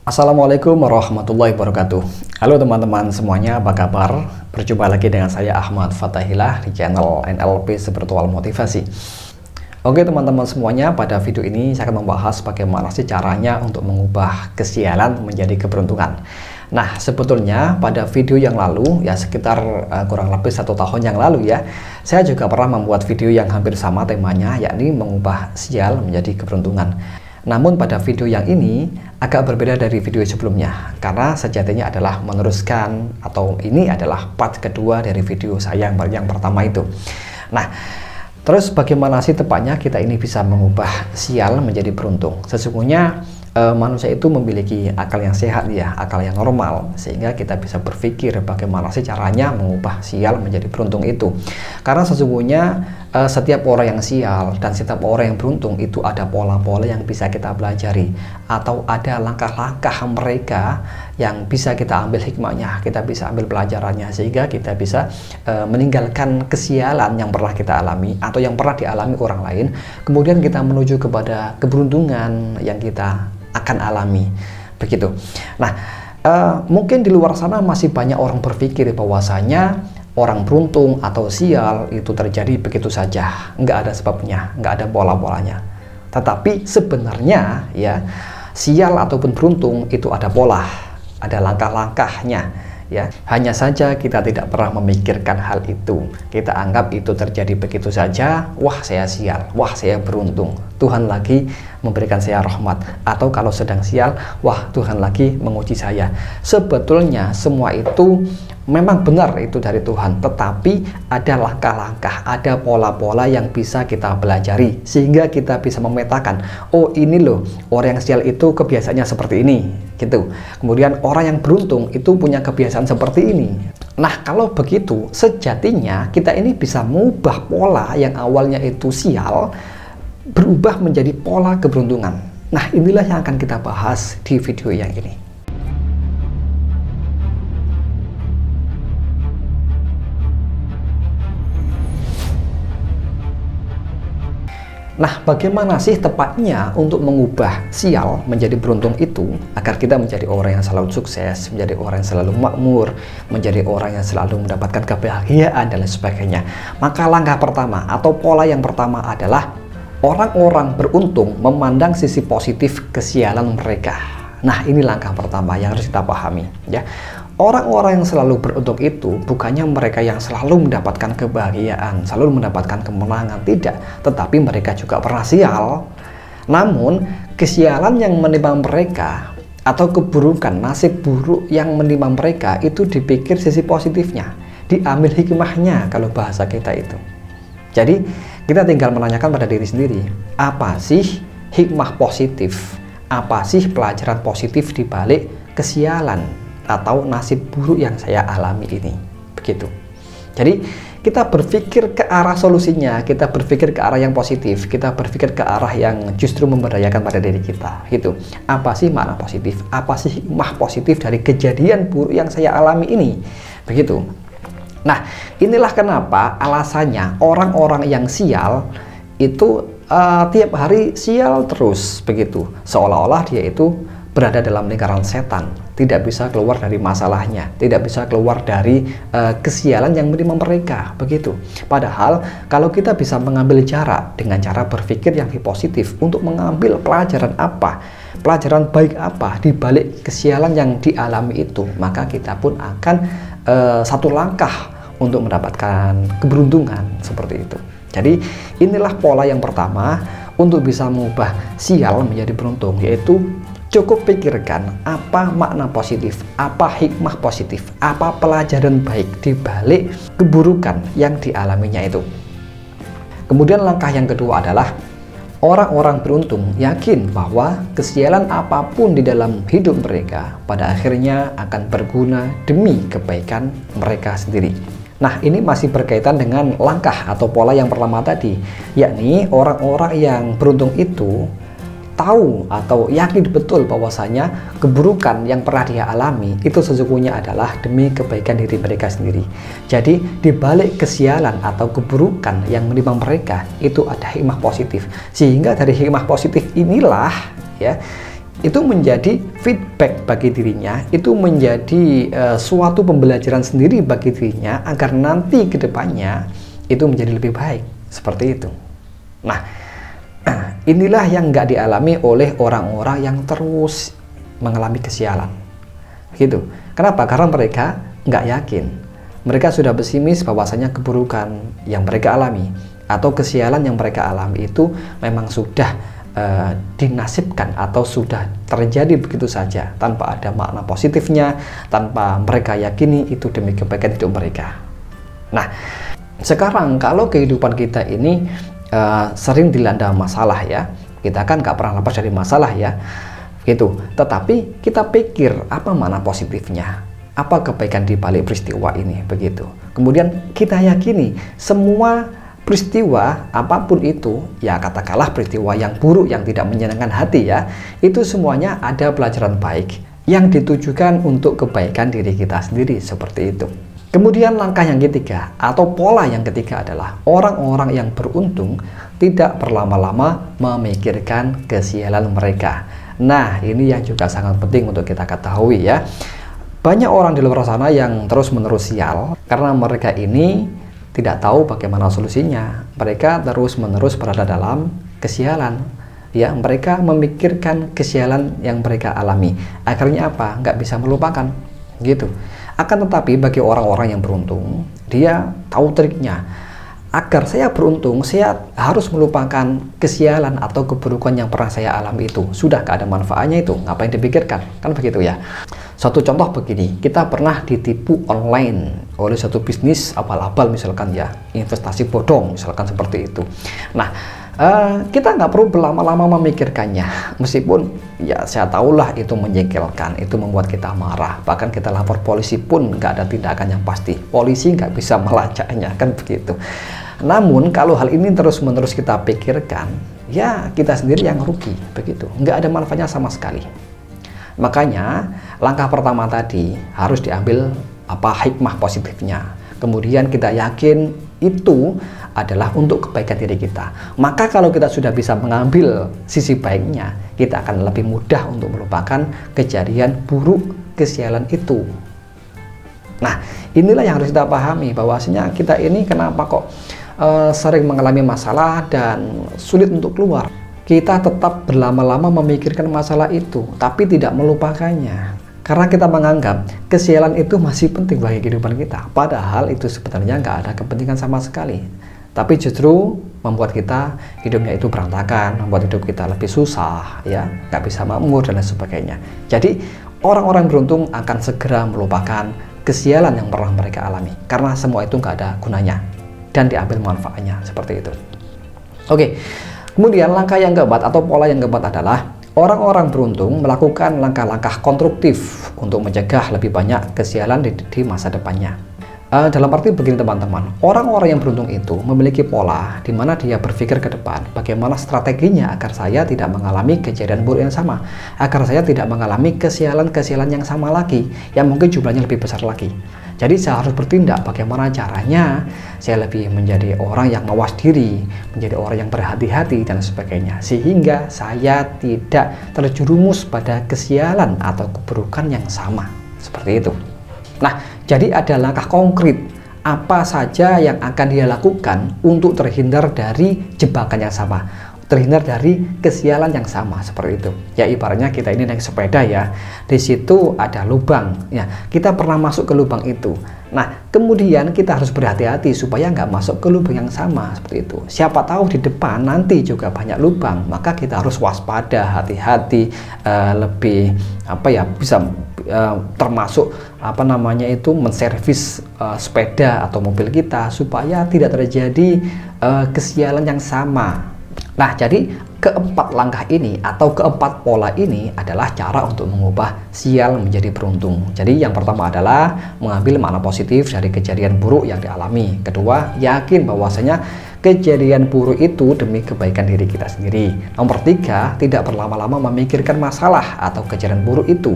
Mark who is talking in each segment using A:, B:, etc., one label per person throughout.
A: Assalamualaikum warahmatullahi wabarakatuh. Halo teman-teman semuanya, apa kabar? Berjumpa lagi dengan saya Ahmad Fatahillah di channel NLP Spiritual Motivasi. Oke teman-teman semuanya, pada video ini saya akan membahas bagaimana sih caranya untuk mengubah kesialan menjadi keberuntungan. Nah, sebetulnya pada video yang lalu, ya sekitar kurang lebih 1 tahun yang lalu ya, saya juga pernah membuat video yang hampir sama temanya, yakni mengubah sial menjadi keberuntungan. Namun pada video yang ini agak berbeda dari video sebelumnya, karena sejatinya adalah meneruskan atau ini adalah part kedua dari video saya yang pertama itu. Nah, terus bagaimana sih tepatnya kita ini bisa mengubah sial menjadi beruntung? Sesungguhnya manusia itu memiliki akal yang sehat ya, akal yang normal, sehingga kita bisa berpikir bagaimana sih caranya mengubah sial menjadi beruntung itu. Karena sesungguhnya setiap orang yang sial dan setiap orang yang beruntung itu ada pola-pola yang bisa kita pelajari, atau ada langkah-langkah mereka yang bisa kita ambil hikmahnya, kita bisa ambil pelajarannya, sehingga kita bisa meninggalkan kesialan yang pernah kita alami atau yang pernah dialami orang lain, kemudian kita menuju kepada keberuntungan yang kita akan alami, begitu. Nah, mungkin di luar sana masih banyak orang berpikir bahwasanya orang beruntung atau sial itu terjadi begitu saja, nggak ada sebabnya, nggak ada pola-polanya. Tetapi sebenarnya ya, sial ataupun beruntung itu ada pola, ada langkah-langkahnya. Ya, hanya saja kita tidak pernah memikirkan hal itu. Kita anggap itu terjadi begitu saja. Wah, saya sial, wah saya beruntung, Tuhan lagi memberikan saya rahmat. Atau kalau sedang sial, wah Tuhan lagi menguji saya. Sebetulnya semua itu memang benar itu dari Tuhan, tetapi ada langkah-langkah, ada pola-pola yang bisa kita pelajari, sehingga kita bisa memetakan, oh ini loh, orang yang sial itu kebiasaannya seperti ini, gitu. Kemudian orang yang beruntung itu punya kebiasaan seperti ini. Nah, kalau begitu, sejatinya kita ini bisa mengubah pola yang awalnya itu sial, berubah menjadi pola keberuntungan. Nah, inilah yang akan kita bahas di video yang ini. Nah, bagaimana sih tepatnya untuk mengubah sial menjadi beruntung itu agar kita menjadi orang yang selalu sukses, menjadi orang yang selalu makmur, menjadi orang yang selalu mendapatkan kebahagiaan dan lain sebagainya? Maka langkah pertama atau pola yang pertama adalah orang-orang beruntung memandang sisi positif kesialan mereka. Nah, ini langkah pertama yang harus kita pahami ya. Orang-orang yang selalu beruntung itu bukannya mereka yang selalu mendapatkan kebahagiaan, selalu mendapatkan kemenangan, tidak. Tetapi mereka juga pernah sial. Namun, kesialan yang menimpa mereka atau keburukan, nasib buruk yang menimpa mereka itu dipikir sisi positifnya, diambil hikmahnya kalau bahasa kita itu. Jadi, kita tinggal menanyakan pada diri sendiri, apa sih hikmah positif? Apa sih pelajaran positif di balik kesialan atau nasib buruk yang saya alami ini, begitu. Jadi kita berpikir ke arah solusinya, kita berpikir ke arah yang positif, kita berpikir ke arah yang justru memberdayakan pada diri kita, gitu. Apa sih makna positif? Apa sih hikmah positif dari kejadian buruk yang saya alami ini, begitu. Nah, inilah kenapa alasannya orang-orang yang sial itu tiap hari sial terus, begitu. Seolah-olah dia itu berada dalam lingkaran setan, tidak bisa keluar dari masalahnya, tidak bisa keluar dari kesialan yang menimpa mereka, begitu. Padahal kalau kita bisa mengambil jarak dengan cara berpikir yang positif untuk mengambil pelajaran apa, pelajaran baik apa di balik kesialan yang dialami itu, maka kita pun akan satu langkah untuk mendapatkan keberuntungan seperti itu. Jadi inilah pola yang pertama untuk bisa mengubah sial menjadi beruntung, yaitu cukup pikirkan apa makna positif, apa hikmah positif, apa pelajaran baik di balik keburukan yang dialaminya itu. Kemudian langkah yang kedua adalah orang-orang beruntung yakin bahwa kesialan apapun di dalam hidup mereka pada akhirnya akan berguna demi kebaikan mereka sendiri. Nah, ini masih berkaitan dengan langkah atau pola yang pertama tadi, yakni orang-orang yang beruntung itu tahu atau yakin betul bahwasanya keburukan yang pernah dia alami itu sesungguhnya adalah demi kebaikan diri mereka sendiri. Jadi di balik kesialan atau keburukan yang menimpa mereka itu ada hikmah positif, sehingga dari hikmah positif inilah ya itu menjadi feedback bagi dirinya, itu menjadi suatu pembelajaran sendiri bagi dirinya agar nanti ke depannya itu menjadi lebih baik, seperti itu. Nah, inilah yang nggak dialami oleh orang-orang yang terus mengalami kesialan, gitu. Kenapa? Karena mereka nggak yakin. Mereka sudah pesimis bahwasanya keburukan yang mereka alami atau kesialan yang mereka alami itu memang sudah dinasibkan atau sudah terjadi begitu saja tanpa ada makna positifnya, tanpa mereka yakini itu demi kebaikan hidup mereka. Nah, sekarang kalau kehidupan kita ini sering dilanda masalah ya, kita kan nggak pernah lepas dari masalah ya, gitu. Tetapi kita pikir apa makna positifnya, apa kebaikan di balik peristiwa ini, begitu. Kemudian kita yakini semua peristiwa apapun itu, ya katakanlah peristiwa yang buruk yang tidak menyenangkan hati ya, itu semuanya ada pelajaran baik yang ditujukan untuk kebaikan diri kita sendiri, seperti itu. Kemudian langkah yang ketiga atau pola yang ketiga adalah orang-orang yang beruntung tidak berlama-lama memikirkan kesialan mereka. Nah, ini yang juga sangat penting untuk kita ketahui ya. Banyak orang di luar sana yang terus-menerus sial karena mereka ini tidak tahu bagaimana solusinya. Mereka terus-menerus berada dalam kesialan. Ya, mereka memikirkan kesialan yang mereka alami. Akhirnya apa? Nggak bisa melupakan, gitu. Akan tetapi bagi orang-orang yang beruntung, dia tahu triknya. Agar saya beruntung, saya harus melupakan kesialan atau keburukan yang pernah saya alami itu. Sudah gak ada manfaatnya itu, ngapain dipikirkan? Kan begitu ya. Suatu contoh begini, kita pernah ditipu online oleh satu bisnis abal-abal misalkan ya, investasi bodong misalkan seperti itu. Nah, kita nggak perlu berlama-lama memikirkannya, meskipun ya saya tahulah itu menjengkelkan, itu membuat kita marah, bahkan kita lapor polisi pun nggak ada tindakan yang pasti, polisi nggak bisa melacaknya, kan begitu. Namun kalau hal ini terus-menerus kita pikirkan, ya kita sendiri yang rugi, begitu, nggak ada manfaatnya sama sekali. Makanya langkah pertama tadi harus diambil hikmah positifnya. Kemudian kita yakin itu adalah untuk kebaikan diri kita. Maka kalau kita sudah bisa mengambil sisi baiknya, kita akan lebih mudah untuk melupakan kejadian buruk kesialan itu. Nah, inilah yang harus kita pahami, bahwasanya kita ini kenapa kok sering mengalami masalah dan sulit untuk keluar. Kita tetap berlama-lama memikirkan masalah itu, tapi tidak melupakannya. Karena kita menganggap kesialan itu masih penting bagi kehidupan kita. Padahal itu sebenarnya nggak ada kepentingan sama sekali. Tapi justru membuat kita hidupnya itu berantakan, membuat hidup kita lebih susah, ya, nggak bisa makmur dan lain sebagainya. Jadi orang-orang beruntung akan segera melupakan kesialan yang pernah mereka alami. Karena semua itu nggak ada gunanya dan diambil manfaatnya, seperti itu. Oke. Kemudian langkah yang keempat atau pola yang keempat adalah orang-orang beruntung melakukan langkah-langkah konstruktif untuk mencegah lebih banyak kesialan di masa depannya. Dalam arti begini teman-teman, orang-orang yang beruntung itu memiliki pola di mana dia berpikir ke depan bagaimana strateginya agar saya tidak mengalami kejadian buruk yang sama, agar saya tidak mengalami kesialan-kesialan yang sama lagi, yang mungkin jumlahnya lebih besar lagi. Jadi saya harus bertindak bagaimana caranya saya lebih menjadi orang yang mawas diri, menjadi orang yang berhati-hati dan sebagainya, sehingga saya tidak terjerumus pada kesialan atau keburukan yang sama, seperti itu. Nah, jadi ada langkah konkret apa saja yang akan dia lakukan untuk terhindar dari jebakan yang sama, terhindar dari kesialan yang sama, seperti itu. Ya ibaratnya kita ini naik sepeda ya, di situ ada lubang, ya kita pernah masuk ke lubang itu. Nah kemudian kita harus berhati-hati supaya nggak masuk ke lubang yang sama, seperti itu. Siapa tahu di depan nanti juga banyak lubang, maka kita harus waspada, hati-hati, lebih bisa termasuk menservis sepeda atau mobil kita supaya tidak terjadi kesialan yang sama. Nah, jadi keempat langkah ini atau keempat pola ini adalah cara untuk mengubah sial menjadi beruntung. Jadi yang pertama adalah mengambil makna positif dari kejadian buruk yang dialami. Kedua, yakin bahwasanya kejadian buruk itu demi kebaikan diri kita sendiri. Nomor tiga, tidak berlama-lama memikirkan masalah atau kejadian buruk itu,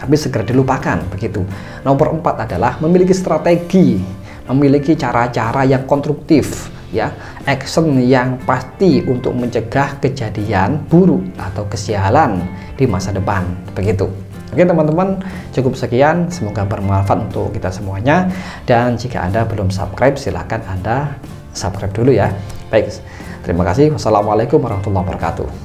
A: tapi segera dilupakan, begitu. Nomor empat adalah memiliki strategi, memiliki cara-cara yang konstruktif, ya, action yang pasti untuk mencegah kejadian buruk atau kesialan di masa depan, begitu. Oke teman-teman, cukup sekian, semoga bermanfaat untuk kita semuanya. Dan jika Anda belum subscribe, silahkan Anda subscribe dulu ya. Baik, terima kasih. Wassalamualaikum warahmatullahi wabarakatuh.